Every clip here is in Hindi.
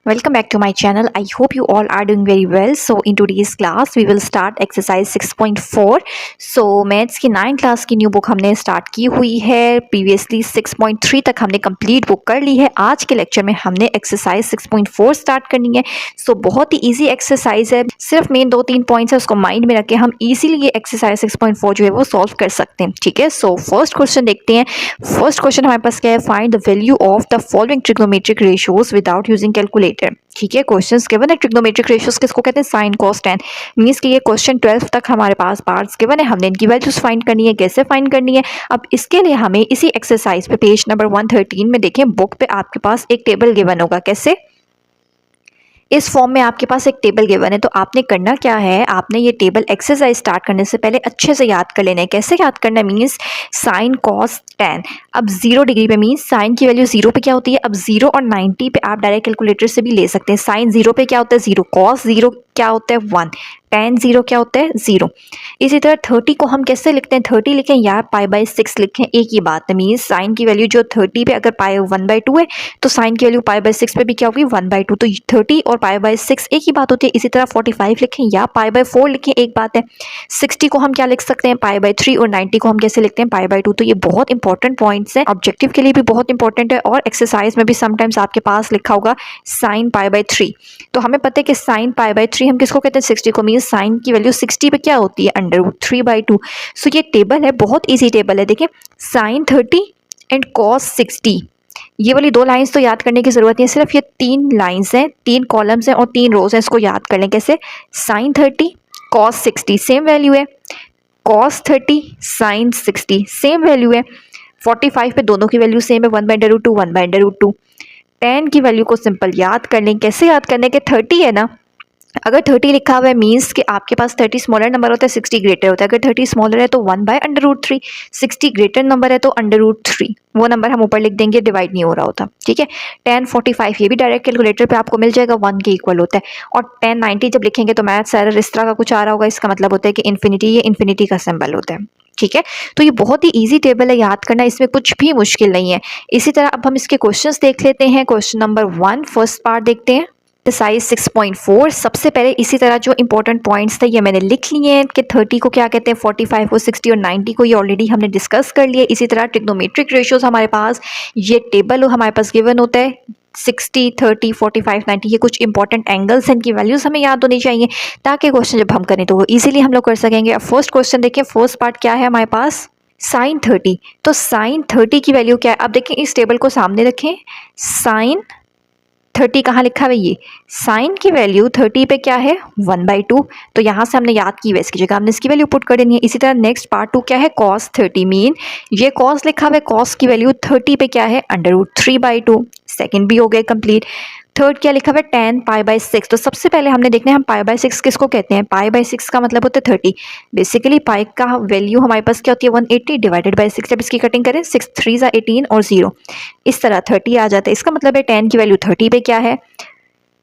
Welcome back to my channel. I hope you all are doing very well. So in today's class we will start exercise 6.4. So maths की 9 क्लास की न्यू बुक हमने स्टार्ट की हुई है. प्रीवियसली 6.3 तक हमने कंप्लीट बुक कर ली है. आज के लेक्चर में हमने एक्सरसाइज 6.4 स्टार्ट करनी है. सो बहुत ही ईजी एक्सरसाइज है. सिर्फ मेन 2-3 पॉइंट्स है, उसको माइंड में रख के हम इजीली ये एक्सरसाइज 6.4 जो है वो सॉल्व कर सकते हैं. ठीक है. सो फर्स्ट क्वेश्चन देखते हैं. फर्स्ट क्वेश्चन हमारे पास क्या है? Find the value of the following trigonometric ratios without using calculator. ठीक है. क्वेश्चंस गिवन है. ट्रिग्नोमेट्रिक रेशियोज किसको कहते हैं? Sine cos tan. मींस कि ये क्वेश्चन 12 तक हमारे पास पार्ट्स गिवन है. हमने इनकी वैल्यूज फाइंड करनी है. कैसे फाइंड करनी है? अब इसके लिए हमें इसी एक्सरसाइज पे पेज नंबर 113 में देखें, बुक पे आपके पास एक टेबल गिवन होगा. कैसे? इस फॉर्म में आपके पास एक टेबल गिवन है. तो आपने करना क्या है? आपने ये टेबल एक्सरसाइज स्टार्ट करने से पहले अच्छे से याद कर लेना है. कैसे याद करना है? Means sine cos tan. अब 0 डिग्री पे मीन्स साइन की वैल्यू 0 पे क्या होती है? अब 0 और 90 पे आप डायरेक्ट कैलकुलेटर से भी ले सकते हैं. साइन 0 पे क्या होता है? 0. कॉस 0 क्या होता है? 1. टेन 0 क्या होता है? 0. इसी तरह 30 को हम कैसे लिखते हैं? 30 लिखें या π/6 लिखें, एक ही बात है. मीन्स साइन की वैल्यू जो 30 पे अगर पाई 1/2 है तो साइन की वैल्यू π/6 पे भी क्या होगी? 1/2. तो 30 और π/6 एक ही बात होती है. इसी तरह 45 लिखें या π/4 लिखें, एक बात है. 60 को हम क्या लिख सकते हैं? π/3. और 90 को हम कैसे लिखते हैं? π/2. तो ये बहुत इंपॉर्टेंट पॉइंट्स हैं. ऑब्जेक्टिव के लिए भी बहुत इंपॉर्टेंट है और एक्सरसाइज में भी समटाइम्स आपके पास लिखा होगा साइन π/3. तो हमें पता है कि साइन π/3 हम किसको कहते हैं? 60 को. मीन्स साइन की वैल्यू 60 पे क्या होती है? √3/2. सो ये टेबल है, बहुत इजी टेबल है. देखिए, साइन 30 एंड कॉस 60. ये वाली 2 लाइंस तो याद करने की जरूरत नहीं है. सिर्फ ये 3 लाइंस हैं, 3 कॉलम्स हैं और 3 रोज हैं. इसको याद कर लें. कैसे? साइन 30 कॉस 60 सेम वैल्यू है. कॉस 30 साइन 60 सेम वैल्यू है. 45 पे दोनों की वैल्यू सेम है. 1/√2 1/√2. टेन की वैल्यू को सिंपल याद कर लें. कैसे याद करने के? 30 है ना, अगर 30 लिखा हुआ है मीन्स कि आपके पास 30 स्मॉलर नंबर होता है, 60 ग्रेटर होता है. अगर 30 स्मॉलर है तो 1/√3. 60 ग्रेटर नंबर है तो √3. वो नंबर हम ऊपर लिख देंगे, डिवाइड नहीं हो रहा होता. ठीक है. tan 45 ये भी डायरेक्ट कैलकुलेटर पे आपको मिल जाएगा, 1 के इक्वल होता है. और tan 90 जब लिखेंगे तो मैथ्स एरर इस तरह का कुछ आ रहा होगा. इसका मतलब होता है कि इन्फिनिटी, ये इन्फिनिटी का सिंबल होता है. ठीक है. तो ये बहुत ही इजी टेबल है, याद करना इसमें कुछ भी मुश्किल नहीं है. इसी तरह अब हम इसके क्वेश्चंस देख लेते हैं. क्वेश्चन नंबर 1 फर्स्ट पार्ट देखते हैं. एक्सरसाइज 6.4. सबसे पहले इसी तरह जो इंपॉर्टेंट पॉइंट्स थे ये मैंने लिख लिए हैं कि 30 को क्या कहते हैं, 45 को 60 और 90 को ये ऑलरेडी हमने डिस्कस कर लिया. इसी तरह ट्रिग्नोमेट्रिक रेशियोज हमारे पास ये टेबल हमारे पास गिवन होता है. 60, 30, 45, 90 ये कुछ इंपॉर्टेंट एंगल्स हैं, इनकी वैल्यूज हमें याद होनी चाहिए ताकि क्वेश्चन जब हम करें तो वो ईजिली हम लोग कर सकेंगे. अब फर्स्ट क्वेश्चन देखिए. फर्स्ट पार्ट क्या है हमारे पास? साइन 30. तो साइन 30 की वैल्यू क्या है? अब देखिए इस टेबल को सामने रखें. साइन 30 कहाँ लिखा हुआ है? ये साइन की वैल्यू 30 पे क्या है? 1/2. तो यहाँ से हमने याद की वैसे की जगह हमने इसकी वैल्यू पुट कर देनी है. इसी तरह नेक्स्ट पार्ट 2 क्या है? कॉस 30. मीन ये कॉस लिखा हुआ है, कॉस की वैल्यू 30 पे क्या है? √3/2. सेकंड भी हो गया कंप्लीट. थर्ड क्या लिखा हुआ है? tan π/6. तो सबसे पहले हमने देखना है हम π/6 किसको कहते हैं. π/6 का मतलब होता है 30. बेसिकली पाई का वैल्यू हमारे पास क्या होती है? 180 डिवाइडेड बाई 6. जब इसकी कटिंग करें 6 3 18 और 0 इस तरह 30 आ जाता है. इसका मतलब है tan की वैल्यू 30 पे क्या है?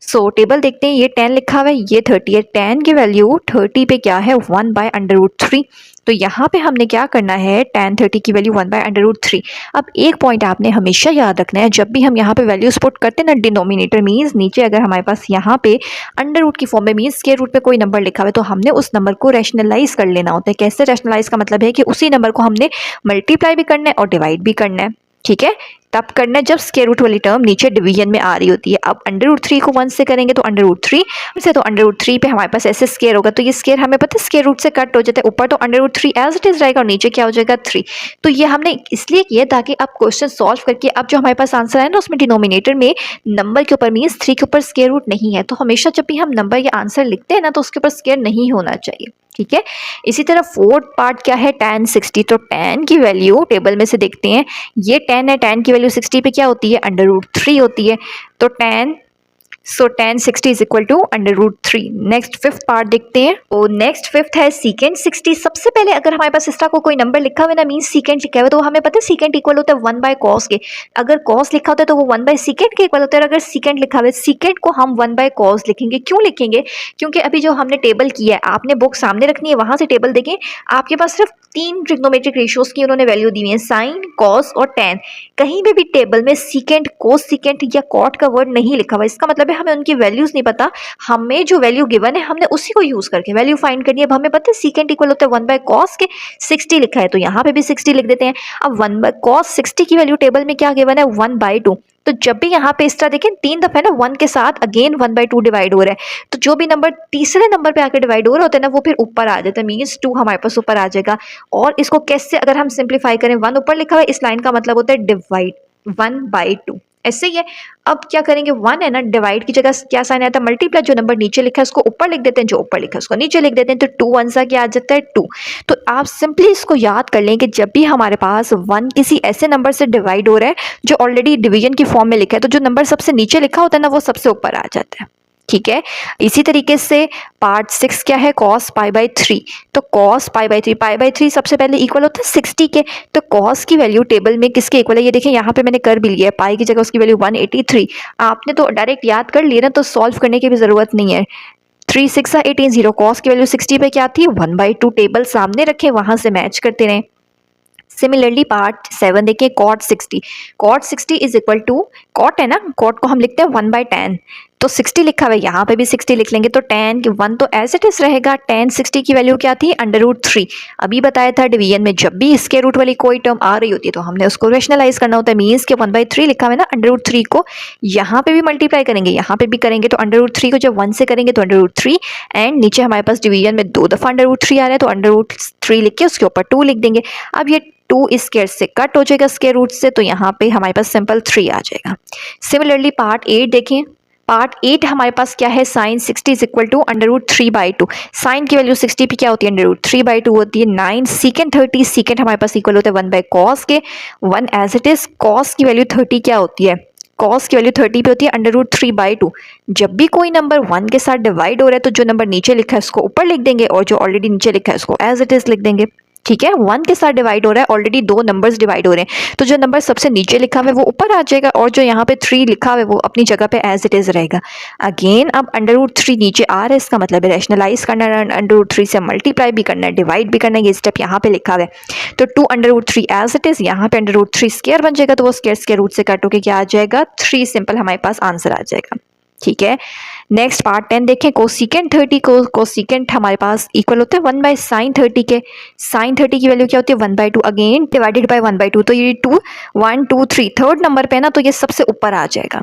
सो टेबल देखते हैं. ये 10 लिखा हुआ है, ये 30 है. tan की वैल्यू 30 पे क्या है? 1/√3. तो यहाँ पे हमने क्या करना है? tan 30 की वैल्यू 1/√3. अब एक पॉइंट आपने हमेशा याद रखना है, जब भी हम यहाँ पे वैल्यूज पुट करते हैं ना, डिनोमिनेटर मीन्स नीचे अगर हमारे पास यहाँ पे अंडर रूट की फॉर्म में मीन्स स्क्वायर रूट पे कोई नंबर लिखा हुआ है तो हमने उस नंबर को रैशनलाइज कर लेना होता है. कैसे रैशनलाइज? का मतलब है कि उसी नंबर को हमने मल्टीप्लाई भी करना है और डिवाइड भी करना है. ठीक है. तब करना है जब स्क्वायर रूट वाली टर्म नीचे डिवीजन में आ रही होती है. अब √3 को 1 से करेंगे तो √3 से, तो √3 पे हमारे पास ऐसे स्क्वायर होगा. तो ये स्क्वायर हमें पता है स्क्वायर रूट से कट हो जाता है. ऊपर तो √3 एज इट इज रहेगा और नीचे क्या हो जाएगा? 3. तो ये हमने इसलिए किया ताकि अब क्वेश्चन सॉल्व करके अब जो हमारे पास आंसर है ना उसमें डिनोमिनेटर में नंबर के ऊपर मीन्स 3 के ऊपर स्क्वायर रूट नहीं है. तो हमेशा जब भी हम नंबर या आंसर लिखते हैं ना तो उसके ऊपर स्क्वायर नहीं होना चाहिए. ठीक है. इसी तरह फोर्थ पार्ट क्या है? tan 60. तो tan की वैल्यू टेबल में से देखते हैं. ये tan है, tan की वैल्यू 60 पे क्या होती है? √3 होती है. तो tan 60 is equal to √3. Next fifth part देखते हैं. तो नेक्स्ट फिफ्थ है सीकेंट 60. सबसे पहले अगर हमारे पास इस तरह को कोई नंबर लिखा हुआ है ना मीन सीकेंट लिखा हुआ है तो हमें पता है सीकेंट इक्वल होता है 1/cos के. अगर cos लिखा होता है तो वो 1/secant के इक्वल होता है. और अगर सीकेंट लिखा हुआ है सीकेंट को हम 1/cos लिखेंगे. क्यों लिखेंगे? क्योंकि अभी जो हमने टेबल किया है आपने बुक सामने रखनी है, वहां से टेबल देखें. आपके पास सिर्फ 3 ट्रिग्नोमेट्रिक रेशियोज की उन्होंने वैल्यू दी हुई है, साइन, कॉस और tan. कहीं पे भी टेबल में सीकेंट, कोस सीकेंट या कॉट का वर्ड नहीं लिखा हुआ. इसका मतलब है हमें उनकी वैल्यूज नहीं पता, हमें जो वैल्यू गिवन है हमने उसी को यूज करके वैल्यू फाइंड करनी है। अब हमें पता है सीकेंट इक्वल होता है 1 बाय कॉस के 60 लिखा है, तो यहाँ पे भी 60 लिख देते हैं। अब 1 बाय कॉस 60 की वैल्यू टेबल में क्या गिवन है 1/2, तो जब भी यहाँ पे इस तरह देखें 3 दफे ना 1 के साथ अगेन 1/2 डिवाइड हो रहा है, तो जो भी नंबर तीसरे नंबर पे आके डिवाइड हो रहा होता है ना वो फिर ऊपर आ जाता है, मीन्स 2 हमारे पास ऊपर आ जाएगा। और इसको कैसे अगर हम सिंप्लीफाई करें, 1 ऊपर लिखा हुआ है, इस लाइन का मतलब होता है डिवाइड 1/2, ऐसे ही है। अब क्या करेंगे, 1 है ना, डिवाइड की जगह क्या साइन आता है मल्टीप्लाई, जो नंबर नीचे लिखा है उसको ऊपर लिख देते हैं, जो ऊपर लिखा है उसको नीचे लिख देते हैं, तो 2 1 सा क्या आ जाता है 2। तो आप सिंपली इसको याद कर लें कि जब भी हमारे पास 1 किसी ऐसे नंबर से डिवाइड हो रहा है जो ऑलरेडी डिवीजन की फॉर्म में लिखा है, तो जो नंबर सबसे नीचे लिखा होता है ना वो सबसे ऊपर आ जाता है, ठीक है। इसी तरीके से पार्ट 6 क्या है, cos π/3, तो cos π/3 सबसे पहले इक्वल होता है 60 के, तो cos की वैल्यू टेबल में किसके इक्वल है, ये देखें यहाँ पे मैंने कर भी लिया है, पाई की जगह उसकी वैल्यू 183। आपने तो डायरेक्ट याद कर लिया ना, तो सॉल्व करने की भी जरूरत नहीं है। 3 6 18 0, cos की वैल्यू 60 पे क्या थी 1/2, टेबल सामने रखे वहां से मैच करते रहे। सिमिलरली पार्ट 7 देखिए, cot 60 is equal to, cot है ना, cot को हम लिखते हैं 1/10, तो 60 लिखा हुआ है यहाँ पे भी 60 लिख लेंगे, तो tan की 1 तो एज इट इज रहेगा। tan 60 की वैल्यू क्या थी √3, अभी बताया था डिवीजन में जब भी इसके रूट वाली कोई टर्म आ रही होती है तो हमने उसको रेशनलाइज करना होता है, मीन्स के 1/3 लिखा हुआ है ना, √3 को यहाँ पे भी मल्टीप्लाई करेंगे, यहाँ पे भी करेंगे, तो √3 को जब 1 से करेंगे तो √3, एंड नीचे हमारे पास डिवीजन में 2 दफा √3 आ रहा है, तो √3 लिख के उसके ऊपर 2 लिख देंगे। अब ये 2 इस स्क्वायर से कट हो जाएगा स्क्वायर रूट से, तो यहाँ पे हमारे पास सिंपल 3 आ जाएगा। सिमिलरली पार्ट 8 देखें, पार्ट 8 हमारे पास क्या है, sine 60 is equal to √3/2, sine की वैल्यू 60 पे क्या होती है √3/2 होती है। 9 सीकेंट 30, सीकेंट हमारे पास इक्वल होता है 1 बाय कॉस के 1 एज इट इज। कॉस की वैल्यू 30 क्या होती है, कॉस की वैल्यू 30 पे होती है √3/2। जब भी कोई नंबर 1 के साथ डिवाइड हो रहा है तो जो नंबर नीचे लिखा है उसको ऊपर लिख देंगे, और जो ऑलरेडी नीचे लिखा है उसको एज इट इज लिख देंगे, ठीक है। 1 के साथ डिवाइड हो रहा है, ऑलरेडी 2 नंबर्स डिवाइड हो रहे हैं, तो जो नंबर सबसे नीचे लिखा हुआ है वो ऊपर आ जाएगा, और जो यहाँ पे 3 लिखा हुआ है वो अपनी जगह पे एज इट इज रहेगा। अगेन अब √3 नीचे आ रहा है, इसका मतलब है रैशनलाइज करना है, √3 से मल्टीप्लाई भी करना है, डिवाइड भी करना है, ये स्टेप यहाँ पे लिखा हुआ है। तो 2 √3 एज इट इज, यहाँ पे √3 स्क्वायर बन जाएगा, तो वो स्क्वायर स्क्वायर रूट से कट होकर क्या आ जाएगा 3, सिंपल हमारे पास आंसर आ जाएगा, ठीक है। नेक्स्ट पार्ट 10 देखें, कोसिकेंट 30 को कोसिकेंट हमारे पास इक्वल होता है 1 बाय साइन 30 के, साइन 30 की वैल्यू क्या होती है 1/2, अगेन डिवाइडेड बाय 1/2, तो ये 2 1 2 3 थर्ड नंबर पे ना, तो ये सबसे ऊपर आ जाएगा।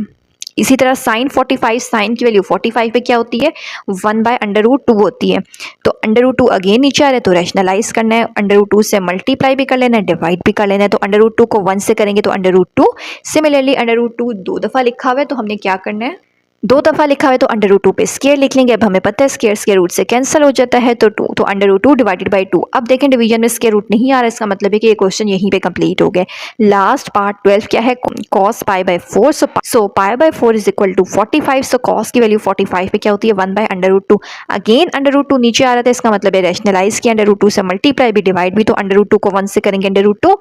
इसी तरह साइन 45, साइन की वैल्यू 45 पे क्या होती है 1/√2 होती है, तो √2 अगेन नीचे आ रहा है, तो रैशनलाइज करना है, √2 से मल्टीप्लाई भी कर लेना है, डिवाइड भी कर लेना है, तो √2 को 1 से करेंगे तो √2, सिमिलरली √2 2 दफ़ा लिखा हुआ है, तो हमने क्या करना है 2 दफ़ा लिखा हुआ है, तो √2 पे स्क्वायर लिख लेंगे। अब हमें पता है स्क्वायर स्क्वायर रूट से कैंसिल हो जाता है, तो 2, तो √2 डिवाइडेड बाय 2। अब देखें डिवीजन में स्क्वायर रूट नहीं आ रहा है, इसका मतलब है कि ये क्वेश्चन यहीं पे कंप्लीट हो गया। लास्ट पार्ट 12 क्या है, cos π/4, so π/4 is equal to 45, so cos की वैल्यू 45 पे क्या होती है 1/√2, अगेन √2 नीचे आ रहा था, इसका मतलब है रैशनलाइज किया, √2 से मल्टीप्लाई भी डिवाइड भी, तो √2 को 1 से करेंगे √2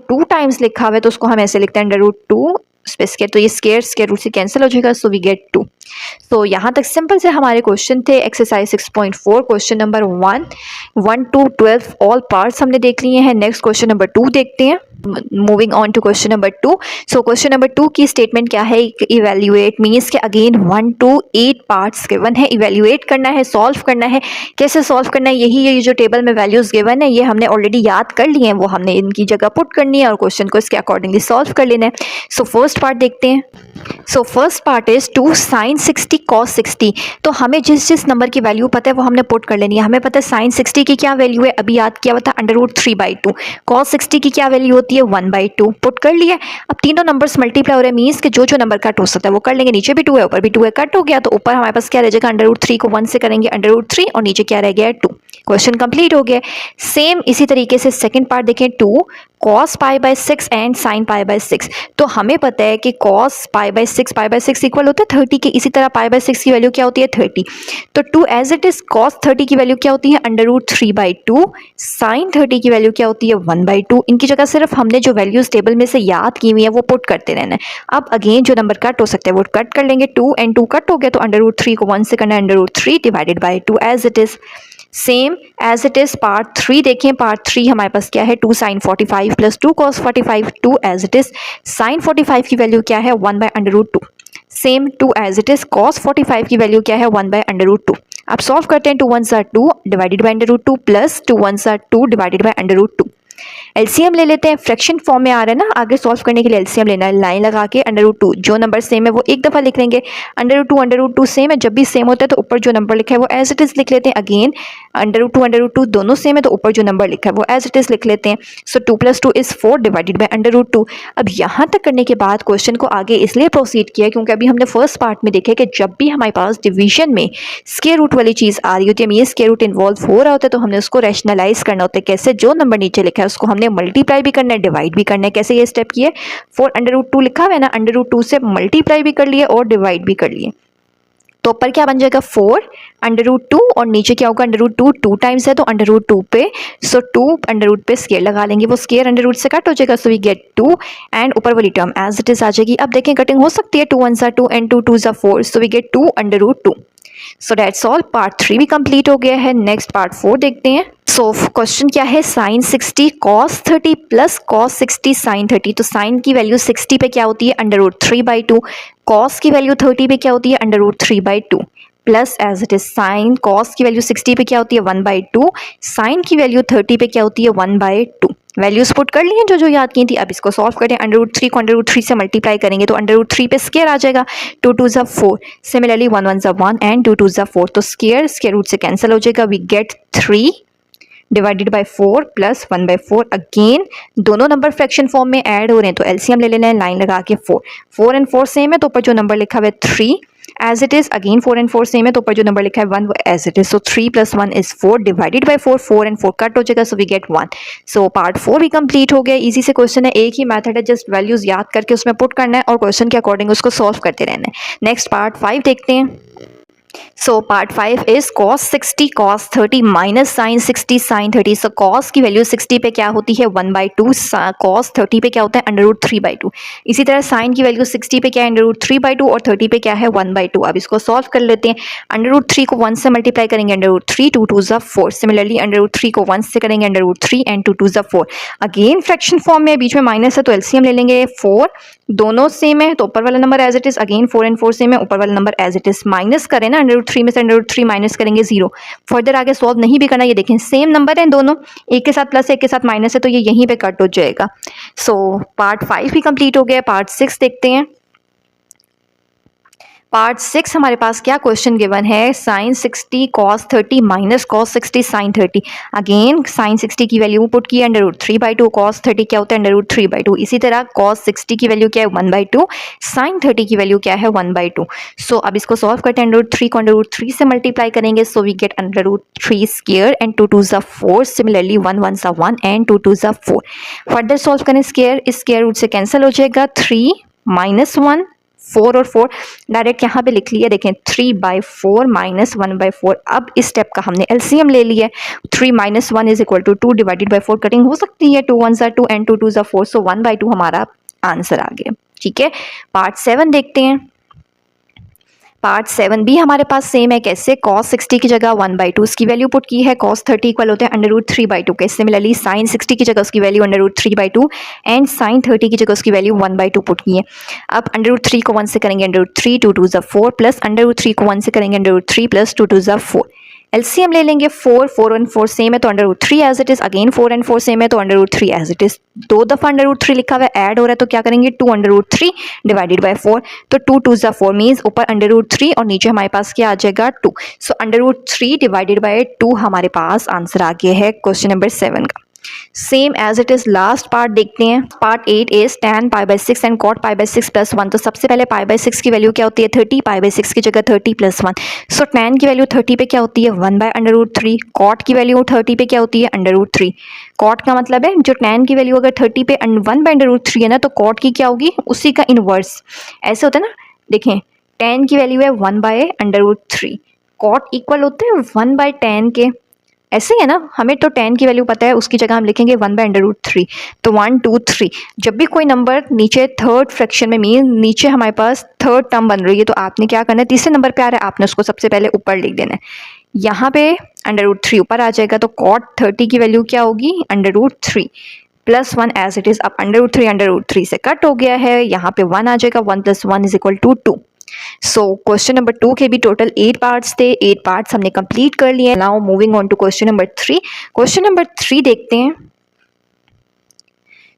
2 टाइम्स लिखा हुआ है, तो उसको हम ऐसे लिखते हैं √2 स्पेस के, तो ये स्क्वायर रूट से कैंसिल हो जाएगा, सो वी गेट 2। तो यहाँ तक सिंपल से हमारे क्वेश्चन थे। Exercise 6.4 question number 1 to 12 all parts हमने देख लिए हैं। नेक्स्ट क्वेश्चन नंबर 2 देखते हैं। Moving on to question number 2। So question number 2 की स्टेटमेंट क्या है, इवेल्युएट मीन्स के अगेन 1 to 8 पार्ट्स गिवन है, इवेल्युएट करना है, सॉल्व करना है। कैसे सॉल्व करना है, यही ये जो टेबल में वैल्यूज गिवन है ये हमने ऑलरेडी याद कर लिए हैं, वो हमने इनकी जगह पुट करनी है और क्वेश्चन को इसके अकॉर्डिंगली सॉल्व कर लेना है। सो फर्स्ट पार्ट देखते हैं। So first part is 2 sin 60 cos 60। तो हमें जिस जिस नंबर की वैल्यू पता है वो हमने पुट कर लेनी है। हमें पता है sin 60 की क्या वैल्यू है, अभी याद किया हुआ था √3/2। cos 60 की क्या वैल्यू होती है 1/2, पुट कर लिया। अब तीनों नंबर्स मल्टीप्लाई हो रहे हैं, मीन्स के जो जो नंबर कट हो सकता है वो कर लेंगे। नीचे भी 2 है, ऊपर भी 2 है, कट हो गया, तो ऊपर हमारे पास क्या रह जाएगा √3 को 1 से करेंगे √3 और नीचे क्या रह गया 2। क्वेश्चन कंप्लीट हो गया। सेम इसी तरीके से सेकंड पार्ट देखें, 2 cos π/6 एंड sin π/6। तो हमें पता है कि cos π/6 इक्वल होता है 30 के, इसी तरह π/6 की वैल्यू क्या होती है 30। तो 2 एज इट इज cos 30 की वैल्यू क्या होती है √3/2, sin 30 की वैल्यू क्या होती है 1/2। इनकी जगह सिर्फ हमने जो वैल्यूज टेबल में से याद की हुई है वो पुट करते रहना है। अब अगेन जो नंबर कट हो सकते हैं वो कट कर लेंगे, 2 एंड 2 कट हो गया, तो √3 को 1 से करना है √3 divided by 2 as it is. Same as it is part 3 देखें। पार्ट 3 हमारे पास क्या है 2 sin 45 plus 2 cos 45, 2 as it is. sin 45 की वैल्यू क्या है 1/√2, same to as it is cos 45 की वैल्यू क्या है 1/√2। अब सॉल्व करते हैं, 2 1s are 2 divided by √2 plus 2 1s are 2 divided by √2। LCM ले लेते हैं, फ्रैक्शन फॉर्म में आ रहा है ना, आगे सॉल्व करने के लिए एलसीएम लेना है, लाइन लगा के √2 जो नंबर सेम है वो एक दफ़ा लिख लेंगे, √2 सेम है, जब भी सेम होता है तो ऊपर जो नंबर लिखा है वो एज इट इज़ लिख लेते हैं, अगेन √2 दोनों सेम है तो ऊपर जो नंबर लिखा है वो एज इट इज़ लिख लेते हैं। सो 2 + 2 = 4 डिवाइडेड बाई √2। अब यहाँ तक करने के बाद क्वेश्चन को आगे इसलिए प्रोसीड किया क्योंकि अभी हमने फर्स्ट पार्ट में देखा कि जब भी हमारे पास डिवीजन में स्क्वायर रूट वाली चीज़ आ रही होती है, ये स्क्वायर रूट इन्वॉल्व हो रहा होता है, तो हमने उसको रैशनलाइज करना होता है। कैसे? जो नंबर नीचे लिखा है उसको हमने मल्टीप्लाई भी करना है, डिवाइड भी करना है। कैसे ये स्टेप किए? 4 √2 लिखा हुआ है ना, √2 से मल्टीप्लाई भी कर लिए और डिवाइड भी कर लिए, तो ऊपर क्या बन जाएगा 4 √2 और नीचे क्या होगा √2 2 टाइम्स है तो √2 पे, सो 2 √2 पे स्केयर लगा लेंगे, वो स्केयर √2 से कट हो जाएगा, सो वी गेट 2 एंड ऊपर वाली टर्म एज इट इज आ जाएगी। अब देखें कटिंग हो सकती है, 2 1s are 2 and 2 2s are 4, so we get 2 √2। So that's all, part 3 भी कंप्लीट हो गया है। नेक्स्ट पार्ट 4 देखते हैं। सो क्वेश्चन क्या है, sin 60 cos 30 plus cos 60 sin 30। तो sin की वैल्यू 60 पे क्या होती है √3/2, cos की वैल्यू 30 पे क्या होती है √3/2, plus as it is sine cos की वैल्यू 60 पे क्या होती है 1/2, sin की वैल्यू 30 पे क्या होती है 1/2। वैल्यूज पुट कर ली हैं जो जो याद की थी। अब इसको सॉल्व करें, √3 को √3 से मल्टीप्लाई करेंगे तो √3 पे स्केयर आ जाएगा, 2 2s are 4, similarly 1 1s are 1 and 2 2s are 4, तो स्केयर रूट से कैंसिल हो जाएगा, we get 3 divided by 4 plus 1/4। Again दोनों नंबर फ्रैक्शन फॉर्म में ऐड हो रहे हैं तो एलसीएम ले लेना है, लाइन लगा के 4 एंड 4 सेम है तो ऊपर जो नंबर लिखा हुआ है 3 as it is, again 4 and 4 same है तो ऊपर जो नंबर लिखा है 1 वो as it is, so 3 + 1 = 4 divided by 4 and 4 cut हो जाएगा, so we get 1। So part 4 भी कंप्लीट हो गया। इजी से क्वेश्चन है, एक ही मेथड है, जस्ट वैल्यूज याद करके उसमें पुट करना है और क्वेश्चन के अकॉर्डिंग उसको सॉल्व करते रहना है। नेक्स्ट पार्ट 5 देखते हैं। So part 5 is cos 60 cos 30 minus sin 60 sin 30। So cos की वैल्यू 60 पे क्या होती है 1/2, cos 30 पे क्या होता है √3/2। इसी तरह sin की वैल्यू 60 पे क्या है √3/2 और 30 पे क्या है 1/2। अब इसको सॉल्व कर लेते हैं, √3 को 1 से मल्टीप्लाई करेंगे √3, 2 2s are 4, सिमिलरली √3 को 1 से करेंगे √3 and 2 2s are 4। Again fraction form में, बीच में माइनस है तो एलसीएम ले लेंगे, 4 दोनों सेम है तो ऊपर वाला number as it is, again 4 and 4 same है, ऊपर वाला number as it is, minus करें ना √3 में से √3 माइनस करेंगे 0। फर्दर आगे सॉल्व नहीं भी करना, ये देखें सेम नंबर है दोनों, एक के साथ प्लस है एक के साथ माइनस है तो ये यहीं पे कट हो जाएगा। सो पार्ट 5 भी कंप्लीट हो गया। पार्ट 6 देखते हैं। पार्ट 6 हमारे पास क्या क्वेश्चन गिवन है, sin 60 cos 30 minus cos 60 sin 30। Again sin 60 की वैल्यू पुट की √3/2, cos 30 क्या होता है √3/2। इसी तरह cos 60 की वैल्यू क्या है 1/2, sin 30 की वैल्यू क्या है 1/2। सो अब इसको सॉल्व करते हैं, √3 को √3 से मल्टीप्लाई करेंगे, so we get √3 square and 2 2s are 4, similarly 1 1s are 1 and 2 2s are 4। Further solve करें, स्क्वायर इस स्क्वायर रूट से कैंसिल हो जाएगा, 3 - 1 4 और 4 डायरेक्ट यहाँ पे लिख लिया, देखें 3/4 - 1/4। अब इस स्टेप का हमने एलसीएम ले लिया, 3 - 1 = 2 डिवाइडेड बाई 4, कटिंग हो सकती है, 2 1s are 2 and 2 2s are 4, सो 1/2 हमारा आंसर आ गया। ठीक है, पार्ट 7 देखते हैं। पार्ट 7 भी हमारे पास सेम है, कैसे cos 60 की जगह 1/2 उसकी वैल्यू पुट की है, cos 30 इक्वल होते हैं √3/2 के, सिमिलरली sin 60 की जगह उसकी वैल्यू √3/2 एंड sin 30 की जगह उसकी वैल्यू 1/2 पुट की है। अब √3 को 1 से करेंगे √3, 2 2s are 4 प्लस √3 को 1 से करेंगे √3 प्लस 2 2s are 4। एलसीएम ले लेंगे, 4 एंड 4 सेम है तो √3 as it is, again 4 and 4 same है तो √3 एज इट इज, दो दफ़ा √3 लिखा हुआ है ऐड हो रहा है तो क्या करेंगे 2 √3 डिवाइडेड बाई 4, तो 2 2s are 4 मीन्स ऊपर √3 और नीचे हमारे पास क्या आ जाएगा 2। सो √3 डिवाइडेड बाई 2 हमारे पास आंसर आ गया है क्वेश्चन नंबर 7 का। Same as it is last part देखते हैं। Part 8 is tan π/6 and cot π/6 + 1। तो सबसे पहले π/6 की वैल्यू क्या होती है 30, π/6 की जगह 30 + 1। सो tan की वैल्यू 30 पे क्या होती है 1/√3, cot की वैल्यू 30 पे क्या होती है √3। cot का मतलब है जो tan की वैल्यू अगर 30 पे 1/√3 है ना, तो cot की क्या होगी उसी का इनवर्स। ऐसे होता है ना, देखें tan की वैल्यू है 1/√3, cot इक्वल होते हैं 1/tan के, ऐसे ही है ना, हमें तो tan की वैल्यू पता है, उसकी जगह हम लिखेंगे 1/√3। तो 1 2 3, जब भी कोई नंबर नीचे थर्ड फ्रैक्शन में मीन नीचे हमारे पास थर्ड टर्म बन रही है तो आपने क्या करना है, तीसरे नंबर पे आ रहा है आपने उसको सबसे पहले ऊपर लिख देना है, यहाँ पे √3 ऊपर आ जाएगा तो cot 30 की वैल्यू क्या होगी √3 प्लस 1 एज इट इज। अब √3 से कट हो गया है, यहाँ पे 1 आ जाएगा, 1 + 1 = 2। सो क्वेश्चन नंबर 2 के भी टोटल 8 पार्ट्स थे, 8 पार्ट्स हमने कंप्लीट कर लिए। Now moving on to question number 3। Question number 3 देखते हैं।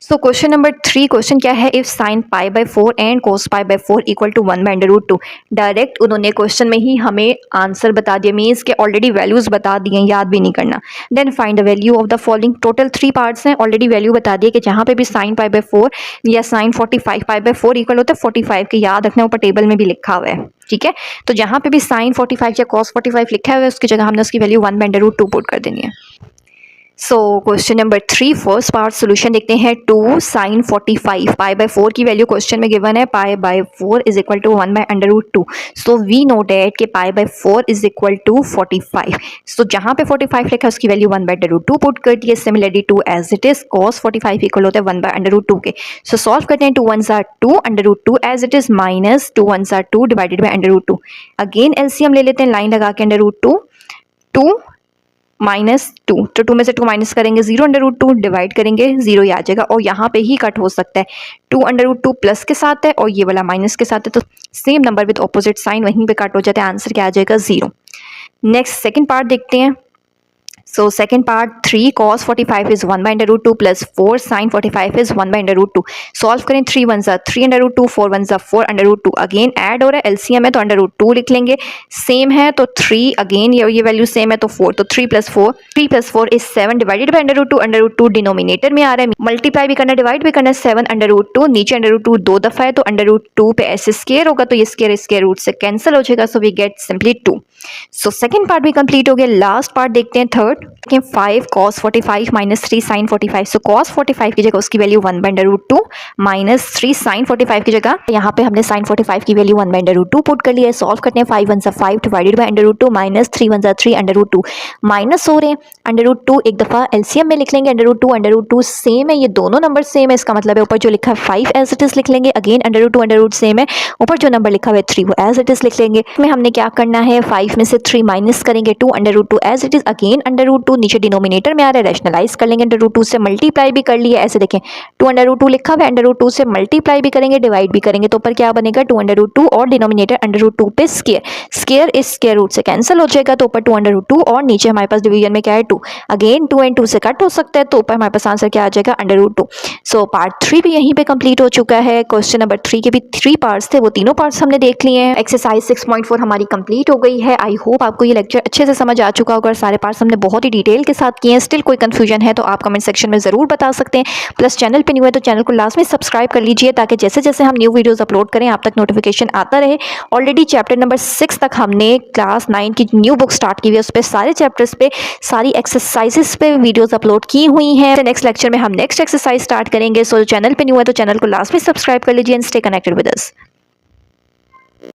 सो क्वेश्चन नंबर 3 क्वेश्चन क्या है, if sine pi by 4 and cos pi by 4 equal to 1 bye under root 2। Direct उन्होंने क्वेश्चन में ही हमें आंसर बता दिया, मीन्स के ऑलरेडी वैल्यूज बता दिए, याद भी नहीं करना। Then find the value of the following. Total 3 parts हैं, ऑलरेडी वैल्यू बता दिए कि जहाँ पे भी साइन पाई बाय 4 या साइन 45 पाई बाय 4 इक्वल होता है 45 के, याद रखना ऊपर टेबल में भी लिखा हुआ है, ठीक है। तो जहाँ पे भी साइन 45 या कॉस 45 लिखा हुआ है उसकी जगह हमने उसकी value 1 bye under root 2 put कर देनी है। So question number 3 first part solution देखते हैं। 2 साइन 45 पाई बाय 4 की वैल्यू क्वेश्चन में गिवन है, pi by 4 is equal to 1 bye under root 2। So we know that कि pi by 4 is equal to 45। So जहाँ पे 45 लिखा है उसकी value 1 bye under root 2 put कर दिए। Similarly 2 as it is cos 45 equal होता है 1 बाय अंडर रूट 2 के। सो सॉल्व करते हैं। 2 1s are 2 under root 2 as it is minus 2 1s are 2 divided by under root 2। Again LCM ले लेते हैं लाइन लगा के, अंडर रूट 2 2 माइनस 2, तो 2 में से 2 माइनस करेंगे 0 अंडर रूट 2 डिवाइड करेंगे 0 ही आ जाएगा, और यहाँ पे ही कट हो सकता है। 2 अंडर रूट 2 प्लस के साथ है और ये वाला माइनस के साथ है, तो same number with opposite sign वहीं पे कट हो जाता है, आंसर क्या आ जाएगा 0। नेक्स्ट सेकंड पार्ट देखते हैं। So second part 3 cos 45 is 1 bye under root 2 plus 4 sin 45 is 1 bye under root 2। Solve करें। 3 1s are 3 under root 2, 4 1s are 4 under root 2। Again add हो रहा है, एलसीएम है तो अंडर रूट 2 लिख लेंगे, सेम है तो 3 अगेन ये वैल्यू सेम है तो 4, तो 3 plus 4 is 7 divided by under root 2 denominator में आ रहा है, मल्टीप्लाई भी करना डिवाइड भी करना। 7 अंडर रूट 2, नीचे अंडर रूट 2 2 दफा है तो अंडर रूट 2 पे ऐसे स्केयर होगा तो ये स्केयर रूट से कैंसिल हो जाएगा, so we get simply 2। So second part भी कंप्लीट हो गया। लास्ट पार्ट देखते हैं third. 5 cos 45 minus 3 sin 45। So cos 45 की जगह उसकी value 1 bye under root 2 minus 3 sin 45 की जगह यहाँ पे हमने sin 45 की value 1 bye under root 2 put कर लिया है। सॉल्व करते हैं। 5 1s are 5 divided by under root 2 minus 3 1s are 3 under root 2। Minus हो रहे हैं, अंडर रूट 2 एक दफा एलसीएम में लिख लेंगे, अंडर रूट 2 सेम है, ये दोनों नंबर सेम है, इसका मतलब है ऊपर जो लिखा है 5 एज इट इज लिख लेंगे। अगेन अंडर रूट सेम है, ऊपर जो नंबर लिखा हुआ है 3 वो एज इट इज लिख लेंगे। इसमें हमने क्या करना है, 5 में से 3 माइनस करेंगे, 2 under root 2 as it is. Again under root 2 नीचे डिनोमिनेटर में आ रहा है, रैशनलाइज कर लेंगे, अंडर रूट 2 से मल्टीप्लाई भी कर लिया, ऐसे देखें 2 अंडर रूट 2 लिखा हुआ है, अंडर रूट 2 से मल्टीप्लाई भी करेंगे, डिवाइड भी करेंगे, तो ऊपर क्या बनेगा 2 अंडर रूट 2 और डिनोमिनेटर अंडर रूट 2 पे स्क्वायर इस स्क्वायर रूट से कैंसिल हो जाएगा, तो ऊपर 2 अंडर रूट 2 और नीचे हमारे पास डिवीजन में क्या है 2। अगेन 2 एंड 2 से कट हो सकता है, तो ऊपर हमारे पास आंसर क्या आ जाएगा अंडर रूट 2। सो पार्ट 3 भी यहीं पे कंप्लीट हो चुका है। क्वेश्चन नंबर 3 के भी 3 पार्ट्स थे, वो तीनों पार्ट्स हमने देख लिए हैं। एक्सरसाइज 6.4 हमारी कंप्लीट हो गई है। आई होप आपको ये लेक्चर अच्छे से समझ आ चुका होगा, सारे पार्ट्स हमने बहुत ही डिटेल के साथ किए हैं। स्टिल कोई कंफ्यूजन है तो आप कमेंट सेक्शन में ज़रूर बता सकते हैं। प्लस चैनल पे न्यू है तो चैनल को लास्ट में सब्सक्राइब कर लीजिए, ताकि जैसे जैसे हम न्यू वीडियोस अपलोड करें आप तक नोटिफिकेशन आता रहे। ऑलरेडी चैप्टर नंबर 6 तक हमने क्लास 9 की न्यू बुक स्टार्ट की हुई है, उस पर सारे चैप्टर्स पे सारी एक्सरसाइजेस पे वीडियोस अपलोड की हुई हैं। नेक्स्ट लेक्चर में हम नेक्स्ट एक्सरसाइज स्टार्ट करेंगे। सो चैनल पे न्यू है तो चैनल को लास्ट में सब्सक्राइब कर लीजिए and stay connected with us.